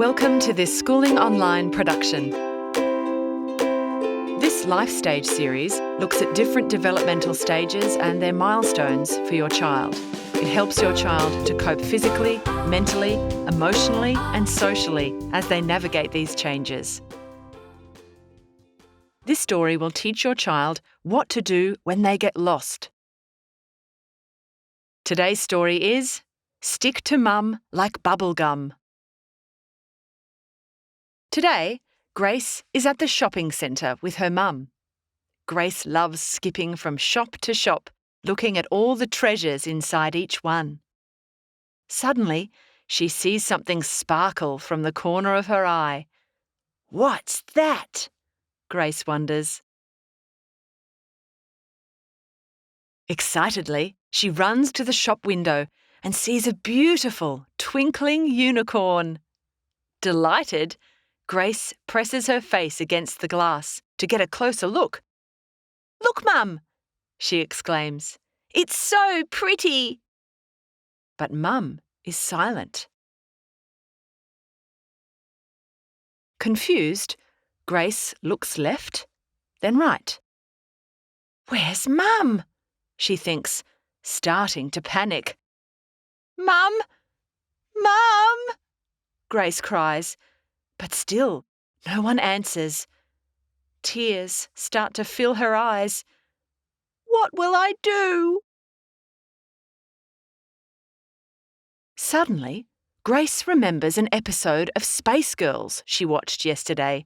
Welcome to this Schooling Online production. This Life Stage series looks at different developmental stages and their milestones for your child. It helps your child to cope physically, mentally, emotionally and socially as they navigate these changes. This story will teach your child what to do when they get lost. Today's story is Stick to Mum Like Bubblegum. Today, Grace is at the shopping centre with her mum. Grace loves skipping from shop to shop, looking at all the treasures inside each one. Suddenly, she sees something sparkle from the corner of her eye. What's that? Grace wonders. Excitedly, she runs to the shop window and sees a beautiful, twinkling unicorn. Delighted, Grace presses her face against the glass to get a closer look. "Look, Mum!" she exclaims. "It's so pretty!" But Mum is silent. Confused, Grace looks left, then right. "Where's Mum?" she thinks, starting to panic. "Mum! Mum!" Grace cries, but still no one answers. Tears start to fill her eyes. What will I do? Suddenly, Grace remembers an episode of Space Girls she watched yesterday.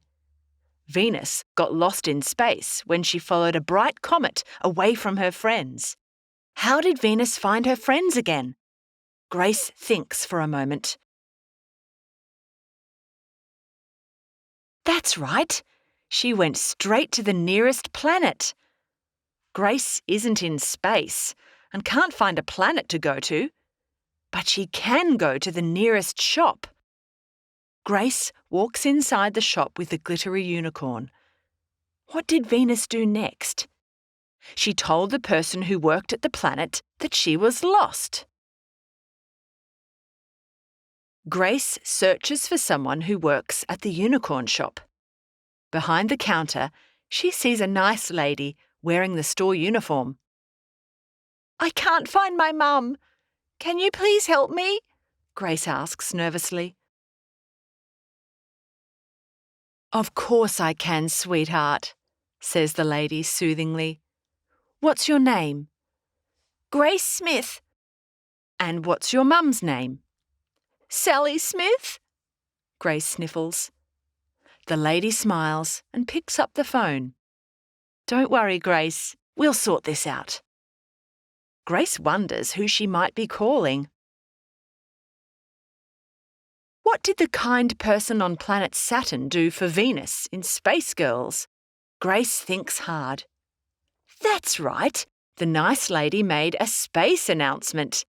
Venus got lost in space when she followed a bright comet away from her friends. How did Venus find her friends again? Grace thinks for a moment. That's right. She went straight to the nearest planet. Grace isn't in space and can't find a planet to go to, but she can go to the nearest shop. Grace walks inside the shop with the glittery unicorn. What did Venus do next? She told the person who worked at the planet that she was lost. Grace searches for someone who works at the unicorn shop. Behind the counter, she sees a nice lady wearing the store uniform. "I can't find my mum. Can you please help me?" Grace asks nervously. "Of course I can, sweetheart," says the lady soothingly. "What's your name?" "Grace Smith." "And what's your mum's name?" "Sally Smith." Grace sniffles. The lady smiles and picks up the phone. "Don't worry, Grace. We'll sort this out." Grace wonders who she might be calling. What did the kind person on planet Saturn do for Venus in Space Girls? Grace thinks hard. That's right. The nice lady made a space announcement.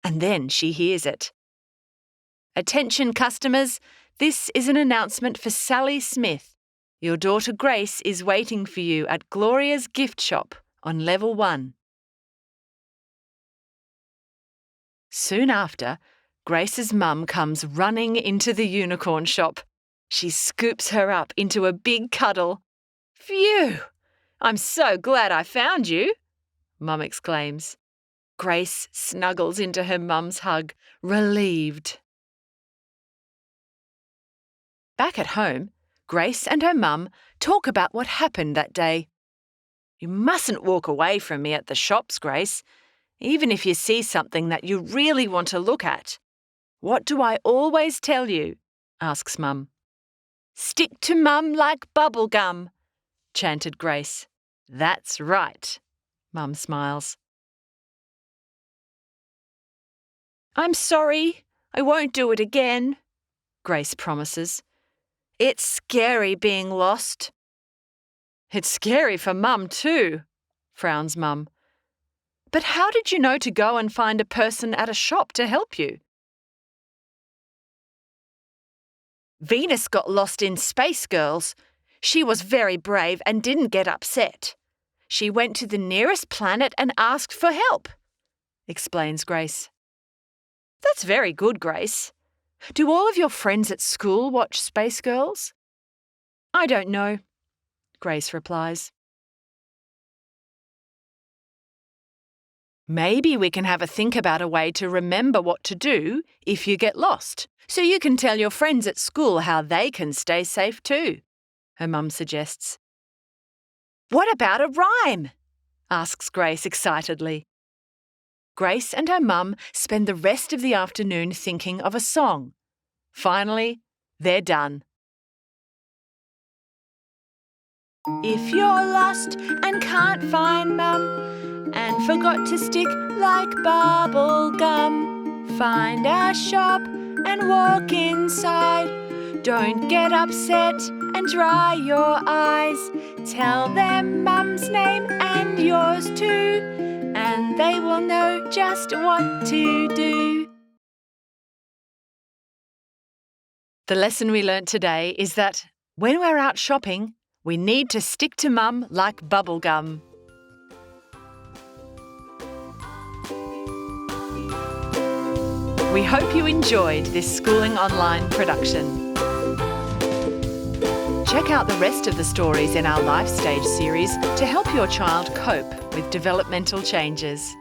And then she hears it. "Attention customers, this is an announcement for Sally Smith. Your daughter Grace is waiting for you at Gloria's gift shop on level 1. Soon after, Grace's mum comes running into the unicorn shop. She scoops her up into a big cuddle. "Phew! I'm so glad I found you," Mum exclaims. Grace snuggles into her mum's hug, relieved. Back at home, Grace and her mum talk about what happened that day. "You mustn't walk away from me at the shops, Grace, even if you see something that you really want to look at." "What do I always tell you?" asks Mum. "Stick to Mum like bubblegum," chanted Grace. "That's right," Mum smiles. "I'm sorry, I won't do it again," Grace promises. "It's scary being lost." "It's scary for Mum too," frowns Mum. "But how did you know to go and find a person at a shop to help you?" "Venus got lost in Space Girls. She was very brave and didn't get upset. She went to the nearest planet and asked for help," explains Grace. "That's very good, Grace. Do all of your friends at school watch Space Girls? I don't know, Grace replies. Maybe we can have a think about a way to remember what to do if you get lost, so you can tell your friends at school how they can stay safe too, her mum suggests. What about a rhyme? Asks Grace excitedly. Grace and her mum spend the rest of the afternoon thinking of a song. Finally, they're done. If you're lost and can't find Mum and forgot to stick like bubble gum, find our shop and walk inside. Don't get upset and dry your eyes. Tell them Mum's name and yours too, and they will know just what to do. The lesson we learnt today is that when we're out shopping, we need to stick to Mum like bubblegum. We hope you enjoyed this Schooling Online production. Check out the rest of the stories in our Life Stage series to help your child cope with developmental changes.